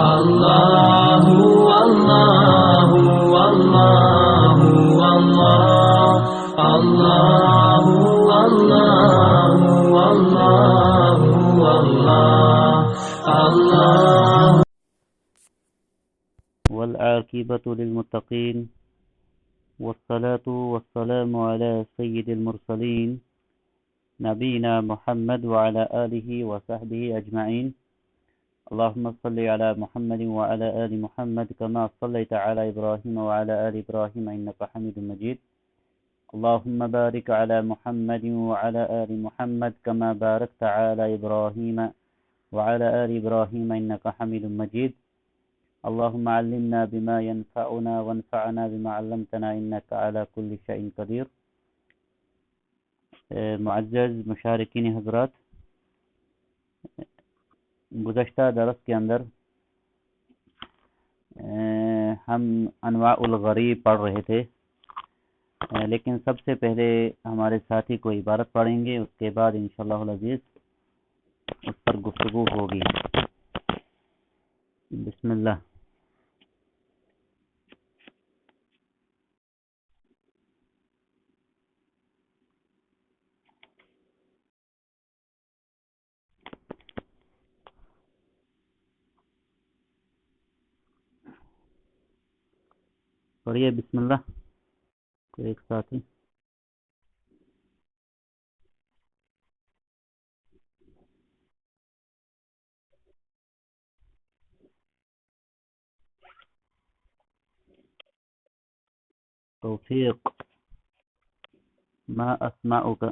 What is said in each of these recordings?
Allahu Allahu Allahu Allah Allahu Allahu Allahu Allah والعاقبة للمتقين والصلاة والسلام على سيد المرسلين نبينا محمد وعلى آله وصحبه أجمعين. اللهم صل على محمد وعلى آل محمد كما صليت على إبراهيم وعلى آل إبراهيم إنك حميد مجيد. اللهم بارك على محمد وعلى آل محمد كما باركت على إبراهيم وعلى آل إبراهيم إنك حميد مجيد. اللهم علمنا بما ينفعنا وانفعنا بما علمتنا إنك على كل شيء قدير. معزز مشارکین حضرات، گزشتہ درس کے اندر ہم انواع الغریب پڑھ رہے تھے، لیکن سب سے پہلے ہمارے ساتھی کو عبارت پڑھیں گے، اس کے بعد انشاءاللہ العزیز اس پر گفتگو ہوگی. بسم اللہ. پڑھیے بسم اللہ. کوئی ایک ساتھی. توفیق، ما اسمعک.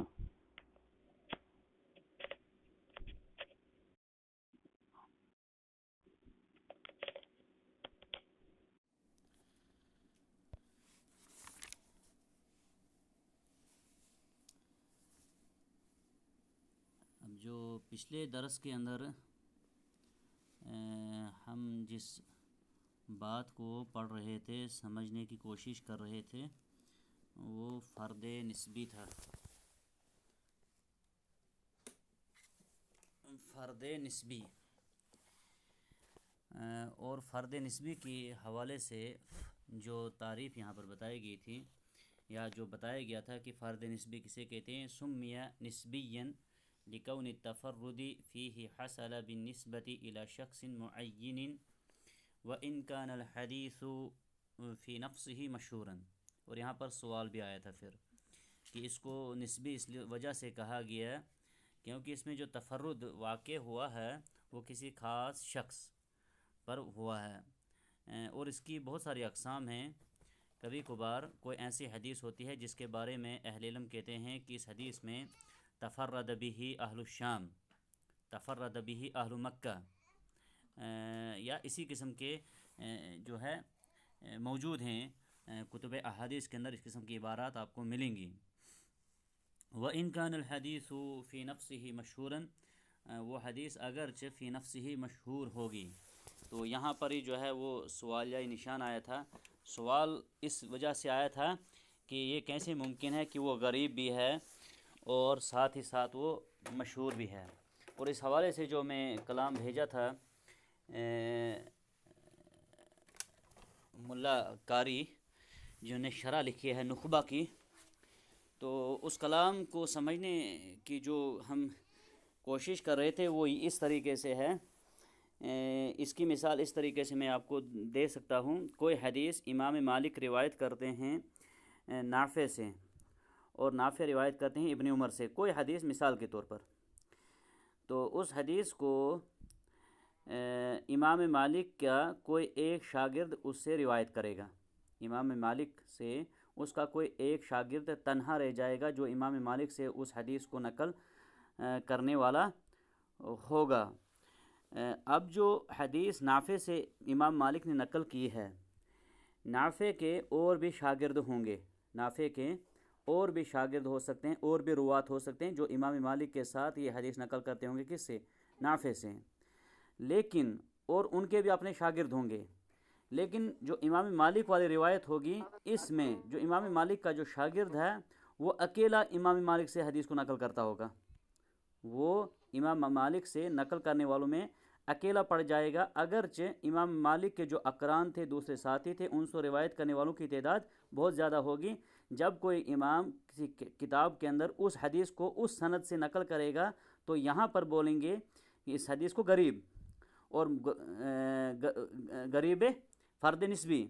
جو پچھلے درس کے اندر ہم جس بات کو پڑھ رہے تھے، سمجھنے کی کوشش کر رہے تھے، وہ فرد نسبی تھا. فرد نسبی اور فرد نسبی کے حوالے سے جو تعریف یہاں پر بتائی گئی تھی، یا جو بتایا گیا تھا کہ فرد نسبی کسے کہتے ہیں، سمیہ نسبیاً لکون التفرد فيه حصل بالنسبة إلى شخص معين وإن كان الحديث في نفسه مشهورا. اور یہاں پر سوال بھی آیا تھا پھر کہ اس کو نسبی اس وجہ سے کہا گیا کیونکہ اس میں جو تفرد واقع ہوا ہے وہ کسی خاص شخص پر ہوا ہے، اور اس کی بہت ساری اقسام ہیں. کبھی کبھار کوئی ایسی حدیث ہوتی ہے جس کے بارے میں اہل علم کہتے ہیں کہ اس حدیث میں تفرد به اہل الشام، تفرد به اہل مکہ، یا اسی قسم کے جو ہے موجود ہیں کتب احادیث کے اندر. اس قسم کی عبارات آپ کو ملیں گی. وَإِن كَانَ الْحَدِيثُ فِي نَفْسِهِ مَشْهُورًا، وہ حدیث اگرچہ فی نفسہ مشہور ہوگی. تو یہاں پر ہی جو ہے وہ سوالیہ نشان آیا تھا. سوال اس وجہ سے آیا تھا کہ یہ کیسے ممکن ہے کہ وہ غریب بھی ہے اور ساتھ ہی ساتھ وہ مشہور بھی ہے. اور اس حوالے سے جو میں کلام بھیجا تھا ملا قاری جنہوں نے شرح لکھی ہے نخبہ کی، تو اس کلام کو سمجھنے کی جو ہم کوشش کر رہے تھے وہ اس طریقے سے ہے. اس کی مثال اس طریقے سے میں آپ کو دے سکتا ہوں. کوئی حدیث امام مالک روایت کرتے ہیں نافع سے، اور نافع روایت کرتے ہیں ابن عمر سے، کوئی حدیث مثال کے طور پر. تو اس حدیث کو امام مالک کا کوئی ایک شاگرد اس سے روایت کرے گا. امام مالک سے اس کا کوئی ایک شاگرد تنہا رہ جائے گا جو امام مالک سے اس حدیث کو نقل کرنے والا ہوگا. اب جو حدیث نافع سے امام مالک نے نقل کی ہے، نافع کے اور بھی شاگرد ہوں گے، نافع کے اور بھی شاگرد ہو سکتے ہیں، اور بھی روات ہو سکتے ہیں جو امام مالک کے ساتھ یہ حدیث نقل کرتے ہوں گے. کس سے؟ نافع سے. لیکن اور ان کے بھی اپنے شاگرد ہوں گے، لیکن جو امام مالک والی روایت ہوگی اس میں جو امام مالک کا جو شاگرد ہے وہ اکیلا امام مالک سے حدیث کو نقل کرتا ہوگا. وہ امام مالک سے نقل کرنے والوں میں اکیلا پڑ جائے گا، اگرچہ امام مالک کے جو اقران تھے، دوسرے ساتھی تھے، ان سے روایت کرنے والوں کی تعداد بہت زیادہ ہوگی۔ جب کوئی امام کسی کتاب کے اندر اس حدیث کو اس سند سے نقل کرے گا تو یہاں پر بولیں گے کہ اس حدیث کو غریب، اور غریب فرد نسبی،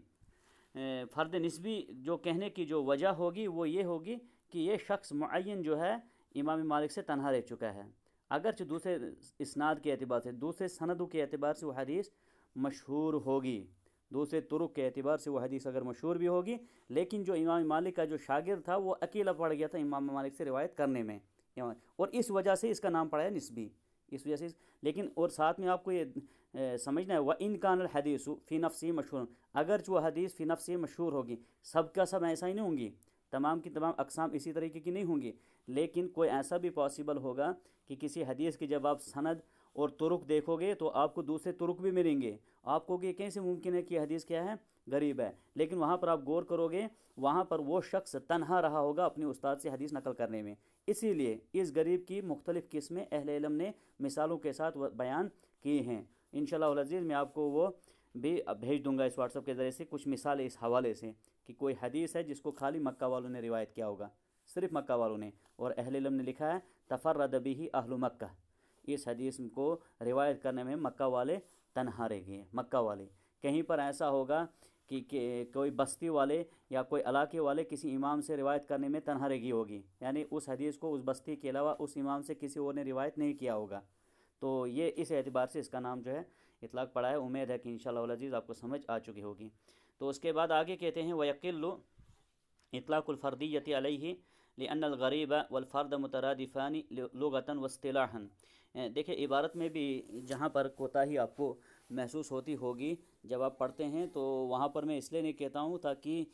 فرد نسبی جو کہنے کی جو وجہ ہوگی وہ یہ ہوگی کہ یہ شخص معین جو ہے امام مالک سے تنہا رہ چکا ہے، اگرچہ دوسرے اسناد کے اعتبار سے، دوسرے سندوں کے اعتبار سے وہ حدیث مشہور ہوگی، دوسرے طرق کے اعتبار سے وہ حدیث اگر مشہور بھی ہوگی، لیکن جو امام مالک کا جو شاگرد تھا وہ اکیلا پڑ گیا تھا امام مالک سے روایت کرنے میں، اور اس وجہ سے اس کا نام پڑا ہے نسبی، اس وجہ سے۔ لیکن اور ساتھ میں آپ کو یہ سمجھنا ہے وَإِنْ كَانَ الْحَدِيثُ فِي نَفْسِهِ مشہور، اگرچہ وہ حدیث فی نفسی مشہور ہوگی، سب کا سب ایسا ہی نہیں ہوں گی، تمام کی تمام اقسام اسی طریقے کی نہیں ہوں گی، لیکن کوئی ایسا بھی پاسبل ہوگا کہ کسی حدیث کی جب آپ سند اور طرق دیکھو گے تو آپ کو دوسرے طرق بھی ملیں گے، آپ کو کہ کیسے ممکن ہے کہ یہ حدیث کیا ہے، غریب ہے، لیکن وہاں پر آپ غور کرو گے وہاں پر وہ شخص تنہا رہا ہوگا اپنے استاد سے حدیث نقل کرنے میں، اسی لیے اس غریب کی مختلف قسمیں اہل علم نے مثالوں کے ساتھ بیان کی ہیں۔ انشاءاللہ العزیز میں آپ کو وہ بھی بھیج دوں گا اس واٹس ایپ کے ذریعے سے، کچھ مثالیں اس حوالے سے کہ کوئی حدیث ہے جس کو خالی مکہ والوں نے روایت کیا ہوگا، صرف مکہ والوں نے، اور اہل علم نے لکھا ہے تفرد بہ اہل مکہ، اس حدیث کو روایت کرنے میں مکہ والے تنہا رہ گئے، مکہ والے۔ کہیں پر ایسا ہوگا کہ کوئی بستی والے یا کوئی علاقے والے کسی امام سے روایت کرنے میں تنہا رہی ہوگی، یعنی اس حدیث کو اس بستی کے علاوہ اس امام سے کسی اور نے روایت نہیں کیا ہوگا، تو یہ اس اعتبار سے اس کا نام جو ہے اطلاق پڑا ہے۔ امید ہے کہ انشاءاللہ العزیز آپ کو سمجھ آ چکی ہوگی۔ تو اس کے بعد آگے کہتے ہیں وَيَقِلُّ اطلاق الفردیت علیہ لأن الغریب والفرد مترادفان لغة واصطلاحا۔ دیکھیں عبارت میں بھی جہاں پر کوتاہی آپ کو محسوس ہوتی ہوگی جب آپ پڑھتے ہیں، تو وہاں پر میں اس لیے نہیں کہتا ہوں تاکہ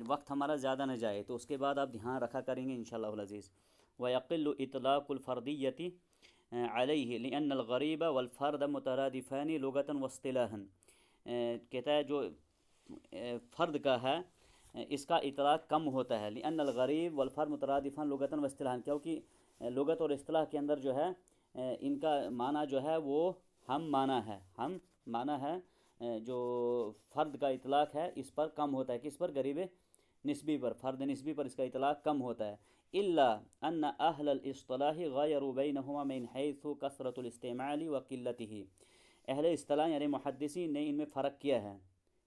وقت ہمارا زیادہ نہ جائے، تو اس کے بعد آپ دھیان رکھا کریں گے انشاءاللہ العزیز۔ وَيَقِلُّ اطلاق الفردیت علیہ لأن الغریب والفرد مترادفان لغة واصطلاحا، کہتا ہے جو فرد کا ہے اس کا اطلاق کم ہوتا ہے، لأن الغریب والفرد مترادفان لغة واصطلاحا، کیونکہ لغت اور اصطلاح کے اندر جو ہے ان کا معنی جو ہے وہ ہم معنی ہے، ہم معنی ہے، جو فرد کا اطلاق ہے اس پر کم ہوتا ہے، کس پر، غریب نسبی پر، فرد نسبی پر اس کا اطلاق کم ہوتا ہے۔ الا ان اہل الاصطلاح غیروا بینہما من حیث کثرۃ الاستعمال وقلتہ، اہل اصطلاح یعنی محدثین نے ان میں فرق کیا ہے،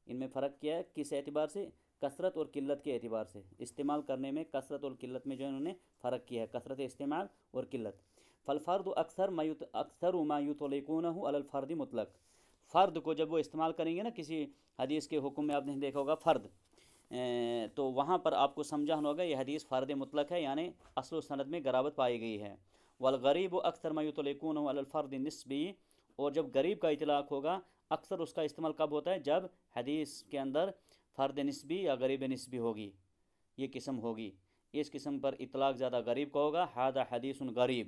ان میں فرق کیا ہے کس اعتبار سے، کثرت اور قلت کے اعتبار سے، استعمال کرنے میں کثرت اور قلت میں جو انہوں نے فرق کیا ہے، کثرت استعمال اور قلت۔ فالفرد اکثر ما یطلقونہ علی الفرد مطلق، فرد کو جب وہ استعمال کریں گے نا کسی حدیث کے حکم میں، آپ نے دیکھا ہوگا فرد، تو وہاں پر آپ کو سمجھانا ہوگا یہ حدیث فرد مطلق ہے، یعنی اصل و سند میں غرابت پائی گئی ہے۔ والغریب اکثر ما یطلقونہ علی الفرد نسبی، اور جب غریب کا اطلاق ہوگا اکثر اس کا استعمال کب ہوتا ہے، جب حدیث کے اندر فرد نسبی یا غریب نسبی ہوگی، یہ قسم ہوگی، اس قسم پر اطلاق زیادہ غریب کا ہوگا، ھذا حدیث غریب۔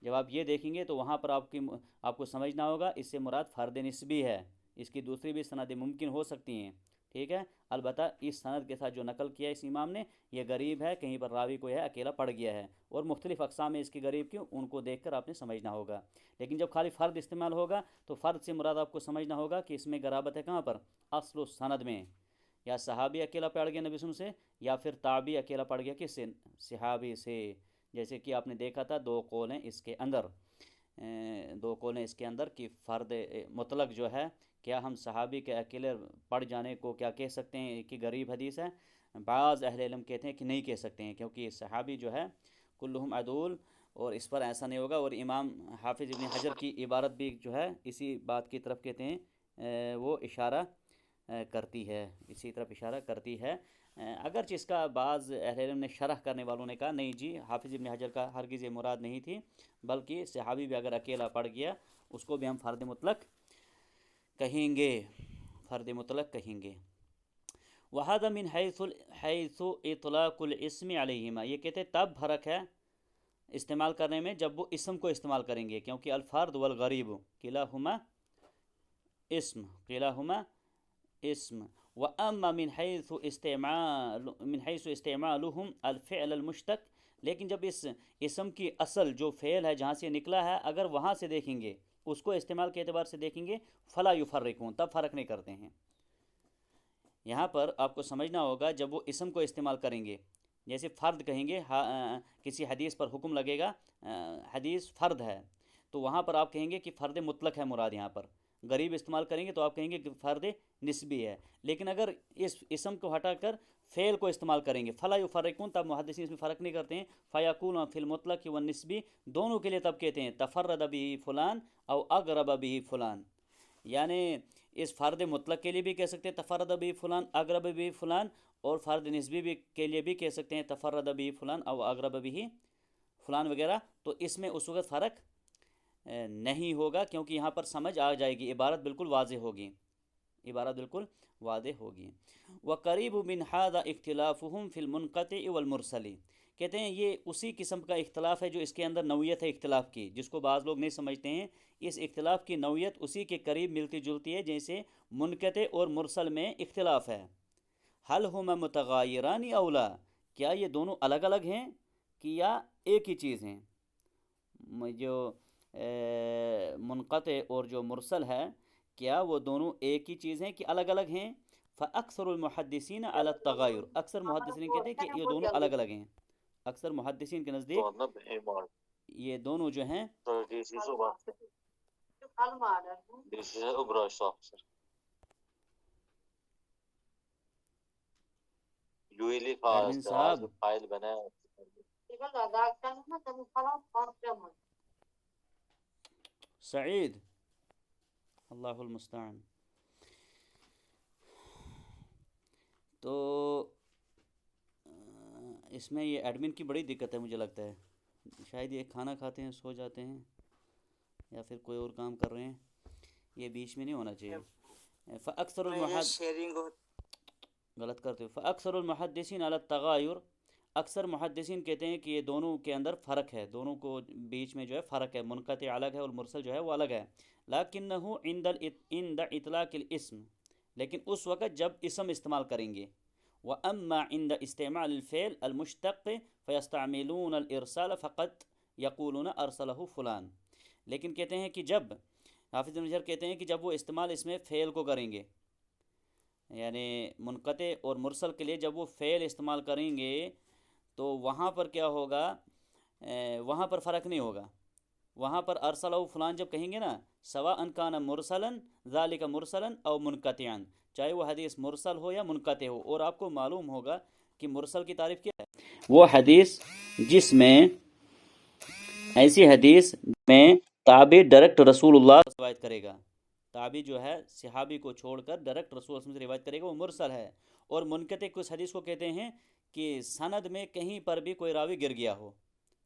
جب آپ یہ دیکھیں گے تو وہاں پر آپ کو سمجھنا ہوگا اس سے مراد فرد نسبی ہے، اس کی دوسری بھی سندیں ممکن ہو سکتی ہیں، ٹھیک ہے، البتہ اس سند کے ساتھ جو نقل کیا ہے اس امام نے یہ غریب ہے، کہیں پر راوی کوئی ہے اکیلا پڑ گیا ہے، اور مختلف اقسام ہے اس کی غریب کی، ان کو دیکھ کر آپ نے سمجھنا ہوگا۔ لیکن جب خالی فرد استعمال ہوگا تو فرد سے مراد آپ کو سمجھنا ہوگا کہ اس میں غرابت ہے کہاں پر، اصل و سند میں، یا صحابی اکیلا پڑ گیا نبی سے، یا پھر تابعی اکیلا پڑ گیا کس سے، صحابی سے، جیسے کہ آپ نے دیکھا تھا دو قول ہیں اس کے اندر، کہ فرد مطلق جو ہے، کیا ہم صحابی کے اکیلے پڑ جانے کو کیا کہہ سکتے ہیں کہ غریب حدیث ہے؟ بعض اہل علم کہتے ہیں کہ نہیں کہہ سکتے ہیں، کیونکہ صحابی جو ہے کلہم عدول، اور اس پر ایسا نہیں ہوگا، اور امام حافظ ابن حجر کی عبارت بھی جو ہے اسی بات کی طرف کہتے ہیں، وہ اشارہ کرتی ہے، اسی طرف اشارہ کرتی ہے، اگرچہ اس کا بعض اہل علم نے شرح کرنے والوں نے کہا نہیں جی حافظ ابن حجر کا ہرگز یہ مراد نہیں تھی، بلکہ صحابی بھی اگر اکیلا پڑ گیا اس کو بھی ہم فرد مطلق کہیں گے، فرد مطلق کہیں گے۔ وَهَذَا مِنْ حَيْثُ اطلاق الاسم علیہما، یہ کہتے ہیں تب فرق ہے استعمال کرنے میں جب وہ اسم کو استعمال کریں گے، کیونکہ الفرد والغریب کلاہما اسم، وَأَمَّا مِنْ حَيْثُ اسْتِعْمَالُهُمْ الْفِعْلَ الْمُشْتَقَ، لیکن جب اس اسم کی اصل جو فعل ہے جہاں سے نکلا ہے اگر وہاں سے دیکھیں گے اس کو استعمال کے اعتبار سے دیکھیں گے فلا یفرقون، تب فرق نہیں کرتے ہیں۔ یہاں پر آپ کو سمجھنا ہوگا جب وہ اسم کو استعمال کریں گے، جیسے فرد کہیں گے، کسی حدیث پر حکم لگے گا، حدیث فرد ہے، تو وہاں پر آپ کہیں گے کہ فرد مطلق ہے مراد یہاں پر۔ غریب استعمال کریں گے تو آپ کہیں گے کہ فرد نسبی ہے۔ لیکن اگر اس اسم کو ہٹا کر فعل کو استعمال کریں گے فلا یفرقون، تب محدثین اس میں فرق نہیں کرتے ہیں۔ فیقول فی المطلق والنسبی، دونوں کے لیے تب کہتے ہیں تفرد به فلان او اقرب به فلان، یعنی اس فرد مطلق کے لیے بھی کہہ سکتے ہیں تفرد به فلان اقرب به فلان، اور فرد نسبی بھی کے لیے بھی کہہ سکتے ہیں تفرد به فلان او اقرب به فلان وغیرہ۔ تو اس میں اس وقت فرق نہیں ہوگا، کیونکہ یہاں پر سمجھ آ جائے گی، عبارت بالکل واضح ہوگی، عبارت بالکل واضح ہوگی۔ وقریب من ھذا اختلافهم فی المنقطع والمرسل، کہتے ہیں یہ اسی قسم کا اختلاف ہے جو اس کے اندر نوعیت ہے اختلاف کی، جس کو بعض لوگ نہیں سمجھتے ہیں۔ اس اختلاف کی نوعیت اسی کے قریب ملتی جلتی ہے جیسے منقطع اور مرسل میں اختلاف ہے۔ حل ہما متغایران او لا، کیا یہ دونوں الگ الگ ہیں کہ یا ایک ہی چیز ہیں؟ جو منقطع اور جو مرسل ہے، کیا وہ دونوں ایک ہی چیز ہیں کہ الگ الگ ہیں؟ فاکثر المحدثین علی التغایر، اکثر محدثین کہتے ہیں کہ یہ دونوں الگ الگ ہیں۔ اکثر محدثین کے نزدیک یہ دونوں جو ہیں ایڈمن صاحب سعید، اللہ المستعان۔ تو اس میں یہ ایڈمن کی بڑی دقت ہے، مجھے لگتا ہے شاید یہ کھانا کھاتے ہیں، سو جاتے ہیں، یا پھر کوئی اور کام کر رہے ہیں، یہ بیچ میں نہیں ہونا چاہیے۔ فاکثر غلط کرتے ہو۔ فاکثر المحدثین علی التغایر، اکثر محدثین کہتے ہیں کہ یہ دونوں کے اندر فرق ہے، دونوں کو بیچ میں جو ہے فرق ہے، منقطع الگ ہے اور مرسل جو ہے وہ الگ ہے۔ لیکنہ عند اطلاق الاسم، لیکن اس وقت جب اسم استعمال کریں گے۔ وَأَمَّا عِنْدَ اسْتِعْمَالِ الْفِعْلِ الْمُشْتَقِّ فَيَسْتَعْمِلُونَ الْإِرْسَالَ فَقَطْ يَقُولُونَ أَرْسَلَهُ فُلَان، لیکن کہتے ہیں کہ جب حافظ ابن حجر کہتے ہیں کہ جب وہ استعمال اس میں فعل کو کریں گے، یعنی منقطع اور مرسل کے لیے جب وہ فعل استعمال کریں گے تو وہاں پر کیا ہوگا، وہاں پر فرق نہیں ہوگا۔ وہاں پر ارسلہ فلان جب کہیں گے نا، سواء کان مرسلا ذالک مرسلا او منقطعا، چاہے وہ حدیث مرسل ہو یا منقطع ہو۔ اور آپ کو معلوم ہوگا کہ مرسل کی تعریف کیا ہے، وہ حدیث جس میں ایسی حدیث میں تابع ڈائریکٹ رسول اللہ سے روایت کرے گا، تابع جو ہے صحابی کو چھوڑ کر ڈائریکٹ رسول اللہ سے روایت کرے گا، وہ مرسل ہے۔ اور منقطع کس حدیث کو کہتے ہیں کہ سند میں کہیں پر بھی کوئی راوی گر گیا ہو،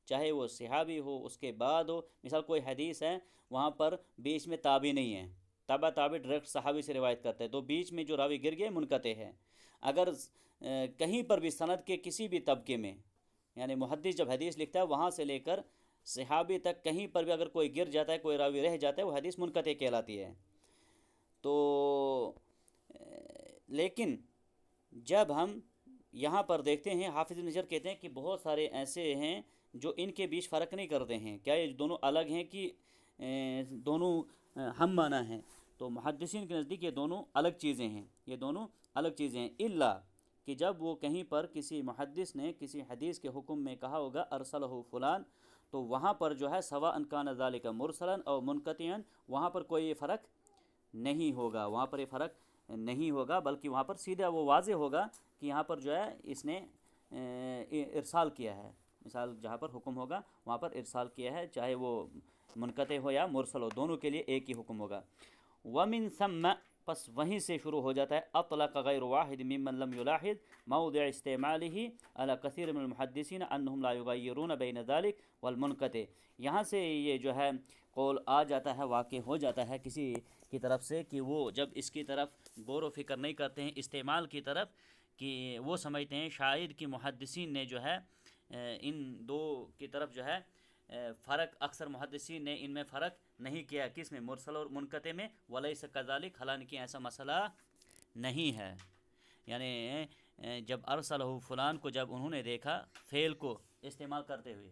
چاہے وہ صحابی ہو، اس کے بعد ہو، مثال کوئی حدیث ہے وہاں پر بیچ میں تابع نہیں ہے، تابع ڈائریکٹ صحابی سے روایت کرتے ہیں، تو بیچ میں جو راوی گر گیا منقطع ہے۔ اگر کہیں پر بھی سند کے کسی بھی طبقے میں، یعنی محدث جب حدیث لکھتا ہے وہاں سے لے کر صحابی تک کہیں پر بھی اگر کوئی گر جاتا ہے، کوئی راوی رہ جاتا ہے، وہ حدیث منقطع کہلاتی ہے۔ تو لیکن جب ہم یہاں پر دیکھتے ہیں، حافظ ابن حجر کہتے ہیں کہ بہت سارے ایسے ہیں جو ان کے بیچ فرق نہیں کرتے ہیں، کیا یہ دونوں الگ ہیں کہ دونوں ہم معنی ہیں؟ تو محدثین کے نزدیک یہ دونوں الگ چیزیں ہیں، یہ دونوں الگ چیزیں ہیں، الا کہ جب وہ کہیں پر کسی محدث نے کسی حدیث کے حکم میں کہا ہوگا ارسلہ فلان، تو وہاں پر جو ہے سواء کان ذالک مرسلا او منقطعا، وہاں پر کوئی فرق نہیں ہوگا، وہاں پر یہ فرق نہیں ہوگا، بلکہ وہاں پر سیدھا وہ واضح ہوگا کہ یہاں پر جو ہے اس نے ارسال کیا ہے، مثال جہاں پر حکم ہوگا وہاں پر ارسال کیا ہے، چاہے وہ منقطع ہو یا مرسل ہو، دونوں کے لیے ایک ہی حکم ہوگا۔ ومن ثم، پس وہیں سے شروع ہو جاتا ہے، اطلق غیر واحد ممن لم يلاحظ موضع استعماله على كثير من المحدثين انهم لا يغيرون بين ذلك والمنقطع، یہاں سے یہ جو ہے قول آ جاتا ہے، واقع ہو جاتا ہے کسی کی طرف سے کہ وہ جب اس کی طرف غور و فکر نہیں کرتے ہیں استعمال کی طرف، کہ وہ سمجھتے ہیں شاید کہ محدثین نے جو ہے ان دو کی طرف جو ہے فرق، اکثر محدثین نے ان میں فرق نہیں کیا، کس میں، مرسل اور منقطع میں، ولیس کذالک، حالانکہ ایسا مسئلہ نہیں ہے۔ یعنی جب ارسلہ فلان کو جب انہوں نے دیکھا فعل کو استعمال کرتے ہوئے،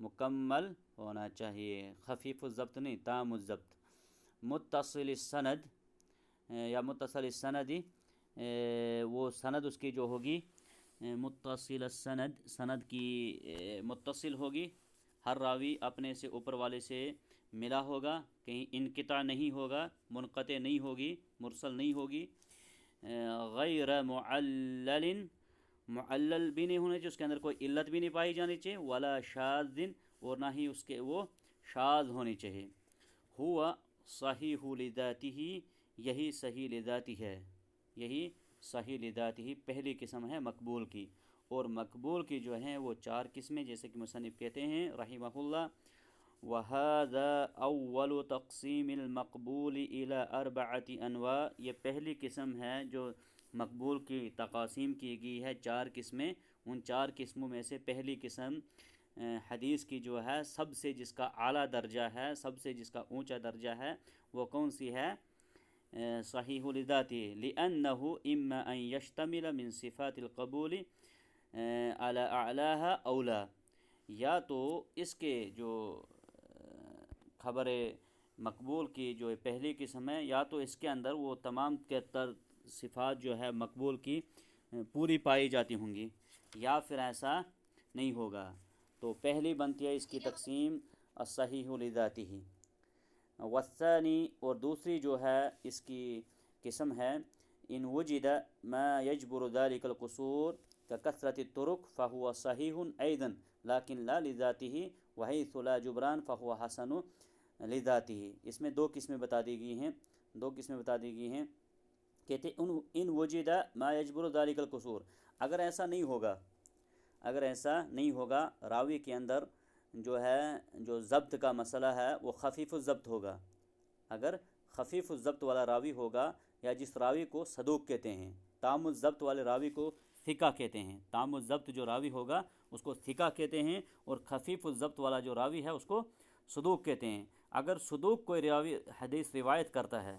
مکمل ہونا چاہیے، خفیف الضبط نہیں، تام الضبط۔ متصل السند یا متصل السندی، وہ سند اس کی جو ہوگی متصل السند، سند کی متصل ہوگی، ہر راوی اپنے سے اوپر والے سے ملا ہوگا، کہیں انقطاع نہیں ہوگا، منقطع نہیں ہوگی، مرسل نہیں ہوگی، غیر معلل، معلل بھی نہیں ہونا چاہیے، اس کے اندر کوئی علت بھی نہیں پائی جانی چاہیے، ولا شاذ، اور نہ ہی اس کے وہ شاذ ہونی چاہیے۔ ہوا صحیح لذاتہ، یہی صحیح لذاتی ہے، یہی صحیح لذاتی پہلی قسم ہے مقبول کی، اور مقبول کی جو ہیں وہ 4 قسمیں، جیسے کہ مصنف کہتے ہیں رحمہ اللہ، وَهَذَا أَوَّلُ تَقْسِيمِ الْمَقْبُولِ إِلَى 4 أَنْوَاء، یہ پہلی قسم ہے جو مقبول کی تقاسیم کی گئی ہے 4 قسمیں، ان 4 قسموں میں سے پہلی قسم حدیث کی جو ہے سب سے جس کا اعلیٰ درجہ ہے، سب سے جس کا اونچا درجہ ہے، وہ کون سی ہے؟ صحیح لذاتی، لِأَنَّهُ إِمَّا أَن يَشْتَمِلَ مِن صِفَاتِ الْقَبُولِ عَلَى أَعْلَاهَا أَوْ لَا، یا تو اس کے جو خبر مقبول کی جو پہلی قسم ہے، یا تو اس کے اندر وہ تمام کے تر صفات جو ہے مقبول کی پوری پائی جاتی ہوں گی، یا پھر ایسا نہیں ہوگا۔ تو پہلی بنتی ہے اس کی تقسیم الصحیح لذاتہ، والثانی، اور دوسری جو ہے اس کی قسم ہے ان وجد ما یجبر ذلك القصور كکثرة الطرق فهو صحیح ایضا لیکن لا لذاتہ وحیث لا جبران فهو حسن لذاتہ۔ اس میں 2 قسمیں بتا دی گئی ہیں، 2 قسمیں بتا دی گئی ہیں، کہتے ان وجد ما یجبر ذلك القصور، اگر ایسا نہیں ہوگا، اگر ایسا نہیں ہوگا، راوی کے اندر جو ہے جو ضبط کا مسئلہ ہے وہ خفیف الضبط ہوگا، اگر خفیف الضبط والا راوی ہوگا، یا جس راوی کو صدوق کہتے ہیں، تام الضبط والے راوی کو ثقہ کہتے ہیں، تام الضبط جو راوی ہوگا اس کو ثقہ کہتے ہیں، اور خفیف الضبط والا جو راوی ہے اس کو صدوق کہتے ہیں۔ اگر صدوق کوئی راوی حدیث روایت کرتا ہے،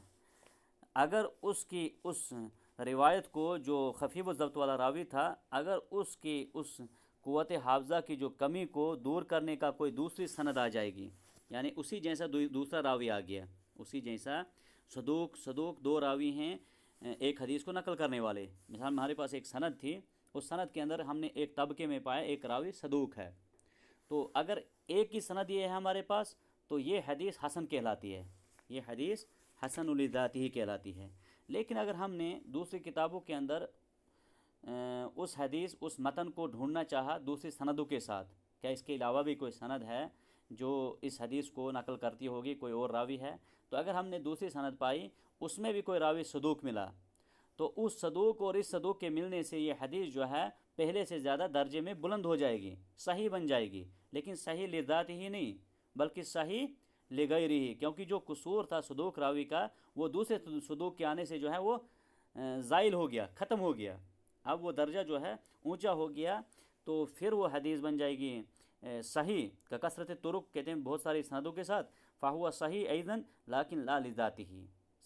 اگر اس کی اس روایت کو جو خفیف الضبط والا راوی تھا، اگر اس کی اس قوت حافظہ کی جو کمی کو دور کرنے کا کوئی دوسری سند آ جائے گی، یعنی اسی جیسا دوسرا راوی آ گیا، اسی جیسا صدوق 2 راوی ہیں ایک حدیث کو نقل کرنے والے، مثال ہمارے پاس ایک سند تھی، اس سند کے اندر ہم نے ایک طبقے میں پایا ایک راوی صدوق ہے، تو اگر ایک ہی سند یہ ہے ہمارے پاس تو یہ حدیث حسن کہلاتی ہے، یہ حدیث حسن لذاتہ کہلاتی ہے۔ لیکن اگر ہم نے دوسری کتابوں کے اندر اس حدیث اس متن کو ڈھونڈنا چاہا دوسری سندوں کے ساتھ، کیا اس کے علاوہ بھی کوئی سند ہے جو اس حدیث کو نقل کرتی ہوگی، کوئی اور راوی ہے، تو اگر ہم نے دوسری سند پائی اس میں بھی کوئی راوی صدوق ملا، تو اس صدوق اور اس صدوق کے ملنے سے یہ حدیث جو ہے پہلے سے زیادہ درجے میں بلند ہو جائے گی، صحیح بن جائے گی، لیکن صحیح لذات ہی نہیں بلکہ صحیح لغیرہ ہی، کیونکہ جو قصور تھا صدوق راوی کا وہ دوسرے صدوق کے آنے سے جو ہے وہ زائل ہو گیا، ختم ہو گیا، اب وہ درجہ جو ہے اونچا ہو گیا، تو پھر وہ حدیث بن جائے گی صحیح کا کثرت طرق کہتے ہیں بہت ساری سندوں کے ساتھ، فہو صحیح ایضاً لیکن لا لذاتہ،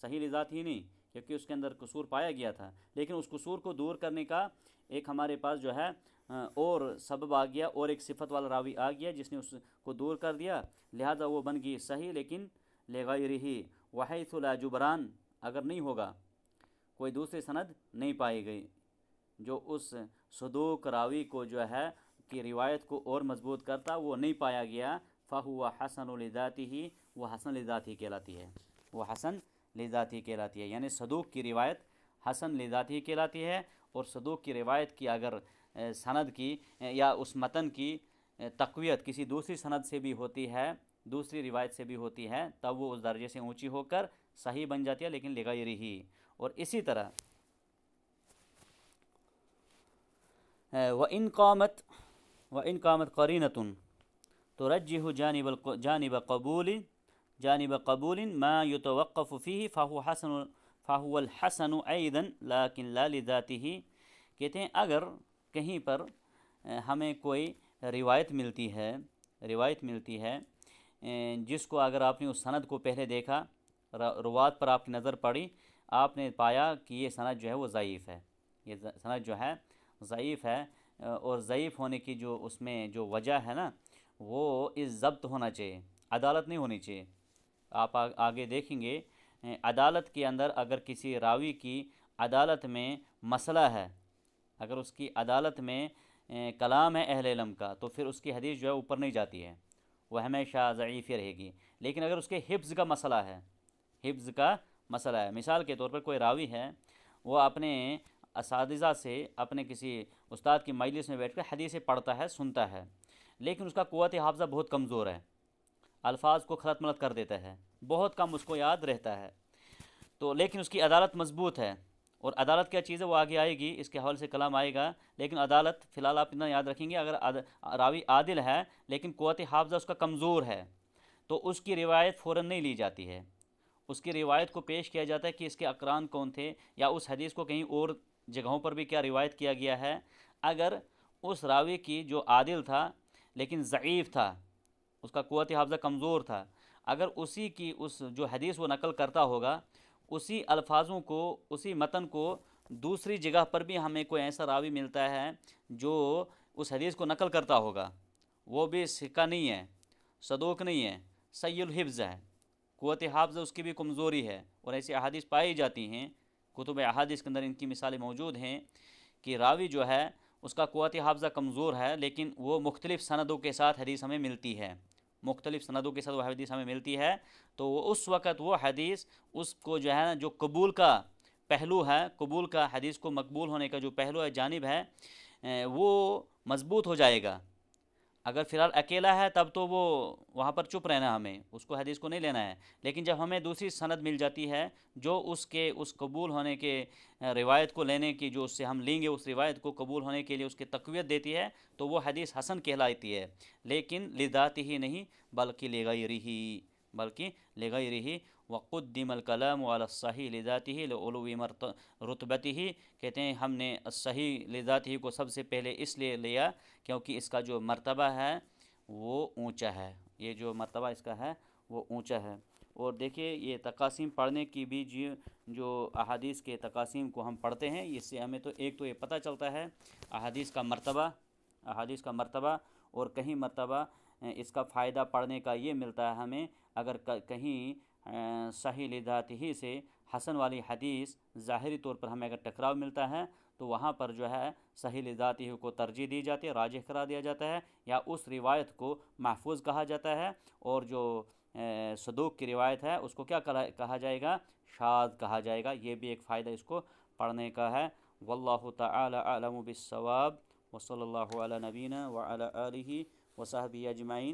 صحیح لذات ہی نہیں کیونکہ اس کے اندر قصور پایا گیا تھا، لیکن اس قصور کو دور کرنے کا ایک ہمارے پاس جو ہے اور سبب آ گیا، اور ایک صفت والا راوی آ گیا جس نے اس کو دور کر دیا، لہذا وہ بن گئی صحیح لیکن لغیرہ، وحیث لا جبران، اگر نہیں ہوگا کوئی دوسری سند نہیں پائی گئی جو اس صدوق راوی کو جو ہے کی روایت کو اور مضبوط کرتا، وہ نہیں پایا گیا، فہو حسن لذاتہ، وہ حسن لذاتہ کہلاتی ہے، وہ حسن لذاتہ کہلاتی ہے، یعنی صدوق کی روایت حسن لذاتہ کہلاتی ہے، اور صدوق کی روایت کی اگر سند کی یا اس متن کی تقویت کسی دوسری سند سے بھی ہوتی ہے، دوسری روایت سے بھی ہوتی ہے، تب وہ اس درجے سے اونچی ہو کر صحیح بن جاتی ہے لیکن لغیرہ ہی۔ اور اسی طرح وَإِن قامت قرینۃ ترجح جانب قبول ما يتوقف فيه فهو الحسن ایضا لیکن لا لذاتہ، کہتے ہیں اگر کہیں پر ہمیں کوئی روایت ملتی ہے جس کو اگر آپ نے اس سند کو پہلے دیکھا، روات پر آپ کی نظر پڑی، آپ نے پایا کہ یہ سند جو ہے وہ ضعیف ہے، یہ سند جو ہے ضعیف ہے، اور ضعیف ہونے کی جو اس میں جو وجہ ہے نا، وہ اس ضبط ہونا چاہیے، عدالت نہیں ہونی چاہیے۔ آپ آگے دیکھیں گے عدالت کے اندر اگر کسی راوی کی عدالت میں مسئلہ ہے، اگر اس کی عدالت میں کلام ہے اہل علم کا، تو پھر اس کی حدیث جو ہے اوپر نہیں جاتی ہے، وہ ہمیشہ ضعیف ہی رہے گی۔ لیکن اگر اس کے حفظ کا مسئلہ ہے، حفظ کا مسئلہ ہے، مثال کے طور پر کوئی راوی ہے، وہ اپنے اساتذہ سے، اپنے کسی استاد کی مجلس میں بیٹھ کر حدیثیں پڑھتا ہے، سنتا ہے، لیکن اس کا قوت حافظہ بہت کمزور ہے، الفاظ کو خلط ملط کر دیتا ہے، بہت کم اس کو یاد رہتا ہے، تو لیکن اس کی عدالت مضبوط ہے۔ اور عدالت کیا چیز ہے وہ آگے آئے گی، اس کے حوالے سے کلام آئے گا، لیکن عدالت فی الحال آپ اتنا یاد رکھیں گے، اگر راوی عادل ہے لیکن قوت حافظہ اس کا کمزور ہے، تو اس کی روایت فوراً نہیں لی جاتی ہے، اس کی روایت کو پیش کیا جاتا ہے کہ اس کے اقران کون تھے، یا اس حدیث کو کہیں اور جگہوں پر بھی کیا روایت کیا گیا ہے۔ اگر اس راوی کی جو عادل تھا لیکن ضعیف تھا، اس کا قوت حافظہ کمزور تھا، اگر اسی کی اس جو حدیث وہ نقل کرتا ہوگا، اسی الفاظوں کو، اسی متن کو دوسری جگہ پر بھی ہمیں کوئی ایسا راوی ملتا ہے جو اس حدیث کو نقل کرتا ہوگا، وہ بھی ثقہ نہیں ہے، صدوق نہیں ہے، سیء الحفظ ہے، قوت حافظہ اس کی بھی کمزوری ہے، اور ایسی احادیث پائی جاتی ہیں، کتب احادیث کے اندر ان کی مثالیں موجود ہیں کہ راوی جو ہے اس کا قوت حافظہ کمزور ہے، لیکن وہ مختلف سندوں کے ساتھ حدیث ہمیں ملتی ہے، مختلف سندوں کے ساتھ وہ حدیث ہمیں ملتی ہے، تو وہ اس وقت وہ حدیث اس کو جو ہے نا، جو قبول کا پہلو ہے، قبول کا، حدیث کو مقبول ہونے کا جو پہلو ہے، جانب ہے، وہ مضبوط ہو جائے گا۔ اگر فی الحال اکیلا ہے تب تو وہ وہاں پر چپ رہنا، ہمیں اس کو حدیث کو نہیں لینا ہے، لیکن جب ہمیں دوسری سند مل جاتی ہے جو اس کے اس قبول ہونے کے روایت کو لینے کی، جو اس سے ہم لیں گے اس روایت کو قبول ہونے کے لیے اس کی تقویت دیتی ہے، تو وہ حدیث حسن کہلاتی ہے، لیکن لذاتہ ہی نہیں بلکہ لغیرہ وقدم الکلام علی الصحیح لذاتہ لعلو رتبتہ، کہتے ہیں ہم نے الصحیح لذاتہ کو سب سے پہلے اس لیے لیا کیونکہ اس کا جو مرتبہ ہے وہ اونچا ہے، یہ جو مرتبہ اس کا ہے وہ اونچا ہے۔ اور دیکھیے یہ تقاسیم پڑھنے کی بھی جو احادیث کے تقاسیم کو ہم پڑھتے ہیں، اس سے ہمیں تو ایک تو یہ پتہ چلتا ہے احادیث کا مرتبہ، اور کہیں مرتبہ اس کا فائدہ پڑھنے کا یہ ملتا ہے ہمیں، اگر کہیں صحیح لذاتہ سے حسن والی حدیث ظاہری طور پر ہمیں اگر ٹکراؤ ملتا ہے، تو وہاں پر جو ہے صحیح لذاتہ کو ترجیح دی جاتی ہے، راجح قرار دیا جاتا ہے، یا اس روایت کو محفوظ کہا جاتا ہے، اور جو صدوق کی روایت ہے اس کو کیا کہا جائے گا، شاذ کہا جائے گا۔ یہ بھی ایک فائدہ اس کو پڑھنے کا ہے۔ واللہ تعالی اعلم بالصواب، وصلی اللہ علی نبینا وعلی آلہ وصحبہ اجمعین۔